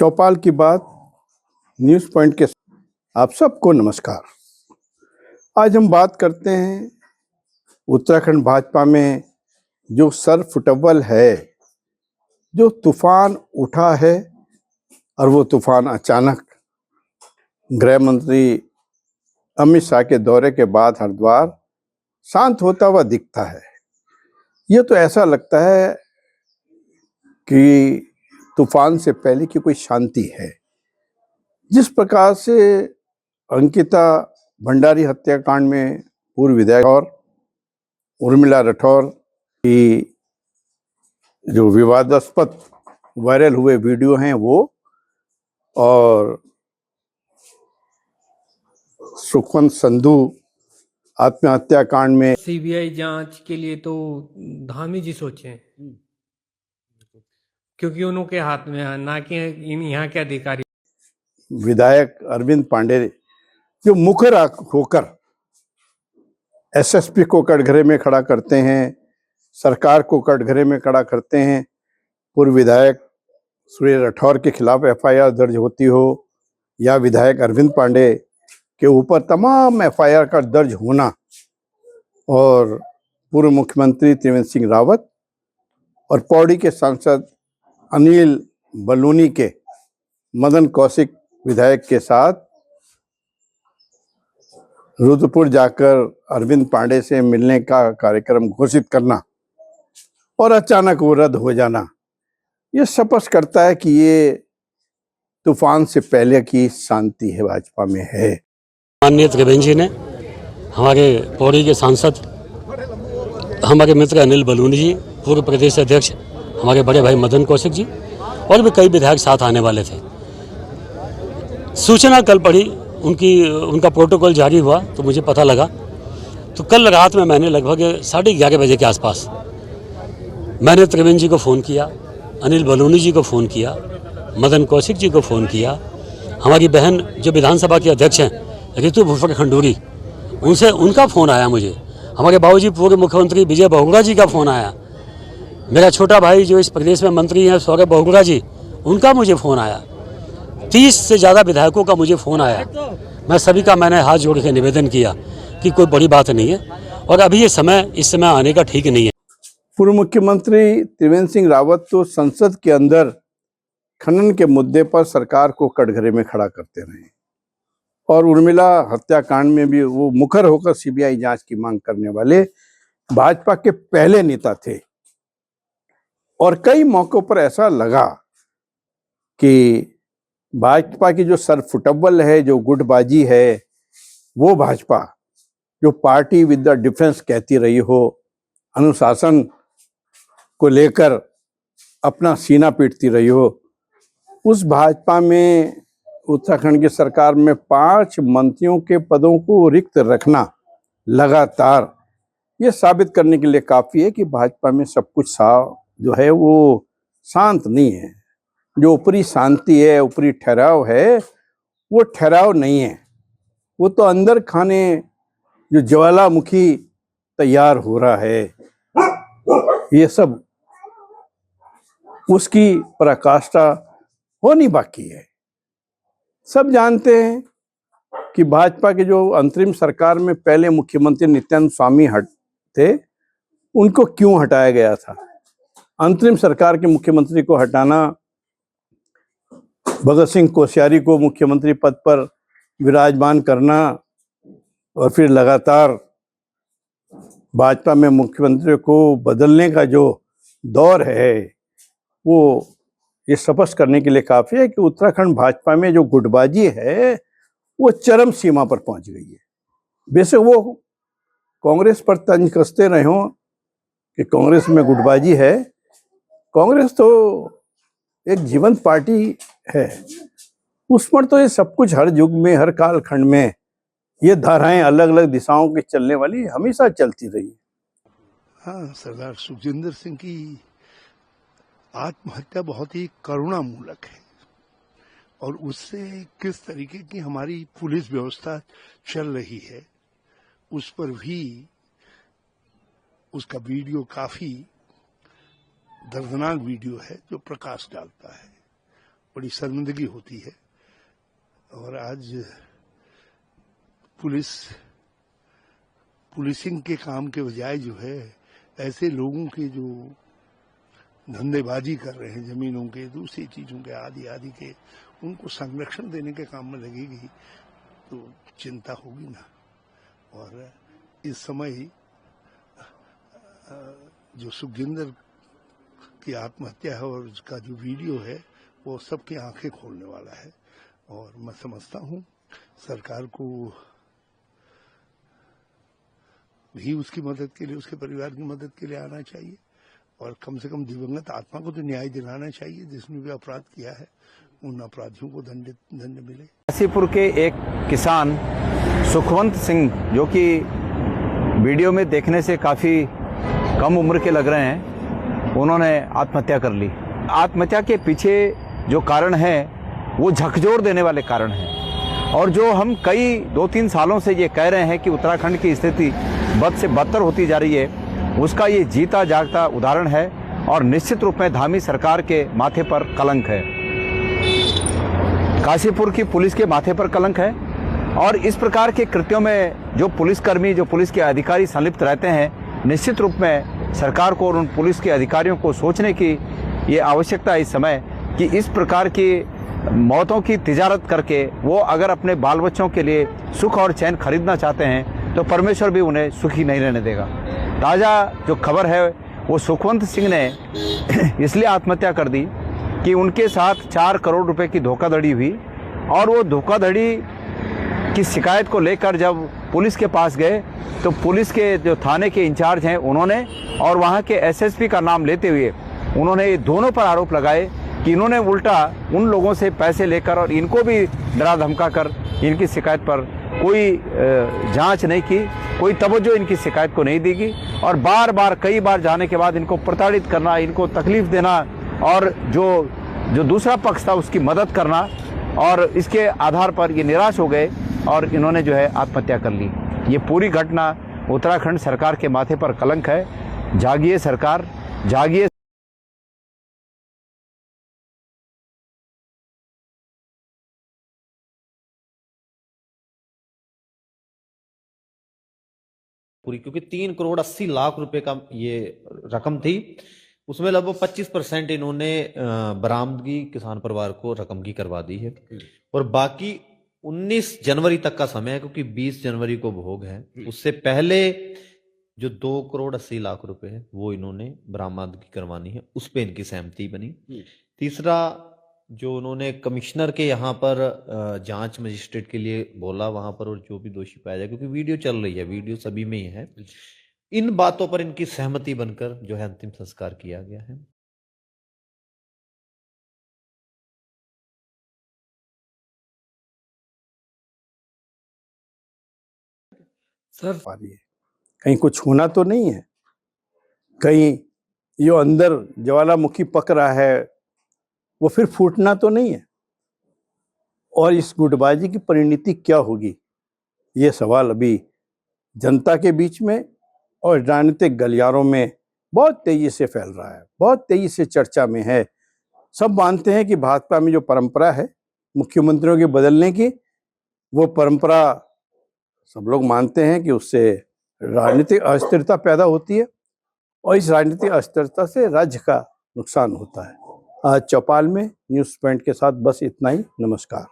चौपाल की बात news point के आप सबको नमस्कार। आज हम बात करते हैं उत्तराखंड भाजपा में जो सरफुटअव्वल है, जो तूफान उठा है और वो तूफान अचानक गृह मंत्री अमित शाह के दौरे के बाद हरिद्वार शांत होता हुआ दिखता है। ये तो ऐसा लगता है कि तूफान से पहले की कोई शांति है। जिस प्रकार से अंकिता भंडारी हत्याकांड में पूर्व विधायक और उर्मिला राठौर की जो विवादास्पद वायरल हुए वीडियो हैं वो, और सुखवंत संधू आत्महत्या कांड में सीबीआई जांच के लिए तो धामी जी सोचे, क्योंकि उनके हाथ में है, ना कि इन यहाँ के अधिकारी। विधायक अरविंद पांडे जो मुखर होकर एसएसपी को कटघरे में खड़ा करते हैं, सरकार को कटघरे में खड़ा करते हैं। पूर्व विधायक सूर्य राठौर के खिलाफ एफआईआर दर्ज होती हो या विधायक अरविंद पांडे के ऊपर तमाम एफआईआर का दर्ज होना, और पूर्व मुख्यमंत्री त्रिवेंद्र सिंह रावत और पौड़ी के सांसद अनिल बलूनी के मदन कौशिक विधायक के साथ रुद्रपुर जाकर अरविंद पांडे से मिलने का कार्यक्रम घोषित करना और अचानक वो रद्द हो जाना, ये स्पष्ट करता है कि ये तूफान से पहले की शांति है भाजपा में है। माननीय त्रिवेंद्र जी ने हमारे पौड़ी के सांसद, हमारे मित्र अनिल बलूनी जी, पूर्व प्रदेश अध्यक्ष हमारे बड़े भाई मदन कौशिक जी और भी कई विधायक साथ आने वाले थे। सूचना कल पड़ी, उनका प्रोटोकॉल जारी हुआ तो मुझे पता लगा। तो कल रात में मैंने लगभग 11:30 बजे के आसपास मैंने त्रिवेंद्र जी को फ़ोन किया, अनिल बलूनी जी को फ़ोन किया, मदन कौशिक जी को फ़ोन किया, हमारी बहन जो विधानसभा के अध्यक्ष हैं ऋतु भूषण खंडूरी, उनका फ़ोन आया मुझे, हमारे बाबूजी पूर्व मुख्यमंत्री विजय बहुगुणा जी का फ़ोन आया, मेरा छोटा भाई जो इस प्रदेश में मंत्री हैं सौरभ बहुगुणा जी, उनका मुझे फ़ोन आया, 30 से ज़्यादा विधायकों का मुझे फ़ोन आया। मैं सभी का मैंने हाथ जोड़ के निवेदन किया कि कोई बड़ी बात नहीं है और अभी इस समय आने का ठीक नहीं है। पूर्व मुख्यमंत्री त्रिवेंद्र सिंह रावत तो संसद के अंदर खनन के मुद्दे पर सरकार को कटघरे में खड़ा करते रहे और उर्मिला हत्याकांड में भी वो मुखर होकर सीबीआई जांच की मांग करने वाले भाजपा के पहले नेता थे। और कई मौकों पर ऐसा लगा कि भाजपा की जो सरफुटअव्वल है, जो गुटबाजी है, वो भाजपा जो पार्टी विद द डिफरेंस कहती रही हो, अनुशासन को लेकर अपना सीना पीटती रही हो, उस भाजपा में उत्तराखंड की सरकार में 5 मंत्रियों के पदों को रिक्त रखना लगातार ये साबित करने के लिए काफ़ी है कि भाजपा में सब कुछ जो है वो शांत नहीं है। जो ऊपरी शांति है, ऊपरी ठहराव है, वो ठहराव नहीं है, वो तो अंदर खाने जो ज्वालामुखी तैयार हो रहा है, ये सब उसकी पराकाष्ठा होनी बाकी है। सब जानते हैं कि भाजपा के जो अंतरिम सरकार में पहले मुख्यमंत्री नित्यानंद स्वामी थे, उनको क्यों हटाया गया था। अंतरिम सरकार के मुख्यमंत्री को हटाना, भगत सिंह कोश्यारी को मुख्यमंत्री पद पर विराजमान करना और फिर लगातार भाजपा में मुख्यमंत्री को बदलने का जो दौर है, वो ये स्पष्ट करने के लिए काफ़ी है कि उत्तराखंड भाजपा में जो गुटबाजी है वो चरम सीमा पर पहुंच गई है। बेशक वो कांग्रेस पर तंज कसते रहे हों कि कांग्रेस में गुटबाजी है, कांग्रेस तो एक जीवंत पार्टी है, उस पर तो ये सब कुछ हर युग में, हर कालखंड में ये धाराएं अलग अलग दिशाओं की चलने वाली हमेशा चलती रही। हाँ, सरदार सुखजिंदर सिंह की आत्महत्या बहुत ही करुणामूलक है और उससे किस तरीके की हमारी पुलिस व्यवस्था चल रही है उस पर भी उसका वीडियो काफी दर्दनाक वीडियो है जो प्रकाश डालता है। बड़ी शर्मिंदगी होती है। और आज पुलिसिंग के काम के बजाय जो है ऐसे लोगों के जो धंधेबाजी कर रहे हैं जमीनों के, दूसरी चीजों के, आदि के, उनको संरक्षण देने के काम में लगेगी तो चिंता होगी ना। और इस समय जो सुखजिंदर की आत्महत्या है और उसका जो वीडियो है वो सबकी आंखें खोलने वाला है। और मैं समझता हूँ सरकार को भी उसकी मदद के लिए, उसके परिवार की मदद के लिए आना चाहिए और कम से कम दिवंगत आत्मा को तो न्याय दिलाना चाहिए। जिसने भी अपराध किया है उन अपराधियों को दंड मिले। काशीपुर के एक किसान सुखवंत सिंह, जो कि वीडियो में देखने से काफ़ी कम उम्र के लग रहे हैं, उन्होंने आत्महत्या कर ली। आत्महत्या के पीछे जो कारण है वो झकझोर देने वाले कारण हैं और जो हम कई 2-3 सालों से ये कह रहे हैं कि उत्तराखंड की स्थिति बद से बदतर होती जा रही है, उसका ये जीता जागता उदाहरण है और निश्चित रूप में धामी सरकार के माथे पर कलंक है, काशीपुर की पुलिस के माथे पर कलंक है। और इस प्रकार के कृत्यों में जो पुलिसकर्मी, जो पुलिस के अधिकारी संलिप्त रहते हैं, निश्चित रूप में सरकार को और उन पुलिस के अधिकारियों को सोचने की ये आवश्यकता है इस समय कि इस प्रकार की मौतों की तिजारत करके वो अगर अपने बाल बच्चों के लिए सुख और चैन खरीदना चाहते हैं तो परमेश्वर भी उन्हें सुखी नहीं रहने देगा। ताज़ा जो खबर है वो सुखवंत सिंह ने इसलिए आत्महत्या कर दी कि उनके साथ 4 करोड़ रुपए की धोखाधड़ी हुई और वो धोखाधड़ी की शिकायत को लेकर जब पुलिस के पास गए तो पुलिस के जो थाने के इंचार्ज हैं उन्होंने और वहाँ के एसएसपी का नाम लेते हुए उन्होंने ये दोनों पर आरोप लगाए कि इन्होंने उल्टा उन लोगों से पैसे लेकर और इनको भी डरा धमका कर इनकी शिकायत पर कोई जांच नहीं की, कोई तवज्जो इनकी शिकायत को नहीं दी और बार बार कई बार जाने के बाद इनको प्रताड़ित करना, इनको तकलीफ देना और जो दूसरा पक्ष था उसकी मदद करना, और इसके आधार पर ये निराश हो गए और इन्होंने जो है आत्महत्या कर ली। ये पूरी घटना उत्तराखंड सरकार के माथे पर कलंक है। जागिए सरकार, जागिए। पूरी, क्योंकि 3,80,00,000 रुपए का ये रकम थी, उसमें लगभग 25% इन्होंने बरामदगी किसान परिवार को रकम की करवा दी है और बाकी 19 जनवरी तक का समय है, क्योंकि 20 जनवरी को भोग है। उससे पहले जो 2,80,00,000 रुपए है वो इन्होंने बरामदगी करवानी है, उस पे इनकी सहमति बनी। तीसरा, जो उन्होंने कमिश्नर के यहाँ पर जांच मजिस्ट्रेट के लिए बोला वहां पर, और जो भी दोषी पाया जाए, क्योंकि वीडियो चल रही है, वीडियो सभी में ही है, इन बातों पर इनकी सहमति बनकर जो है अंतिम संस्कार किया गया है। सर, पा रही है, कहीं कुछ होना तो नहीं है, कहीं जो अंदर ज्वालामुखी पक रहा है वो फिर फूटना तो नहीं है, और इस गुटबाजी की परिणति क्या होगी, ये सवाल अभी जनता के बीच में और राजनीतिक गलियारों में बहुत तेजी से फैल रहा है, बहुत तेजी से चर्चा में है। सब मानते हैं कि भाजपा में जो परंपरा है मुख्यमंत्रियों के बदलने की, वो परंपरा सब लोग मानते हैं कि उससे राजनीतिक अस्थिरता पैदा होती है और इस राजनीतिक अस्थिरता से राज्य का नुकसान होता है। आज चौपाल में न्यूज़ पॉइंट के साथ बस इतना ही। नमस्कार।